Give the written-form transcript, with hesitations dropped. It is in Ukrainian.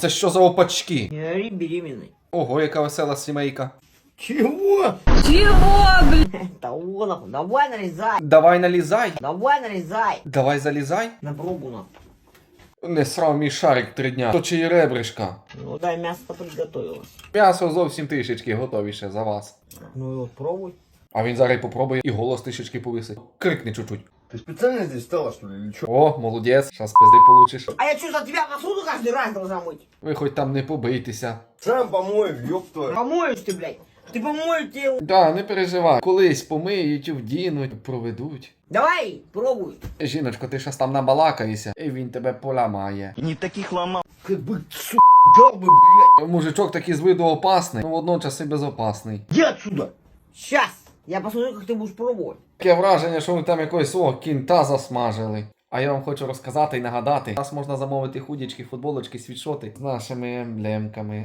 це що за опачки? Не ори, беременный. Ого, яка весела сімейка. Чего? Чего, блин? Да вон нахуй, давай нарезай. Давай налізай. Давай нарезай. Давай залізай. На пробу нахуй. Не срав мій шарик 3 дня. То чи й ребришка. Ну дай, мясо-то приготовилось. М'ясо зовсім трішечки готовіше за вас. Ну и вот пробуй. А він зараз й попробує і голос трішечки повисить. Крикни чуть-чуть. Ты специально здесь стала, что ли, или что? О, молодець, щас пизди получиш. А я что, за тебя посуду каждый раз должна мыть? Ви хоч там не побийтеся. Сам помой, ёб твою. Помоешь ты, блядь. Ты помоешь тело. Да, не переживай. Колись помиють, вдінуть, проведуть. Давай, пробуй. Жіночко, ти щас там набалакаєшся, і він тебе поламає. Не таких ломал. Как бы, сука, дал бы, блядь. Мужичок такий з виду опасний, ну водночас і безопасний. Иди отсюда. Сейчас. Я посмотрю, как ты будешь пробовать. Таке враження, що ви там якогось свого кінта засмажили. А я вам хочу розказати і нагадати, у нас можна замовити худічки, футболочки, світшоти з нашими емблемками.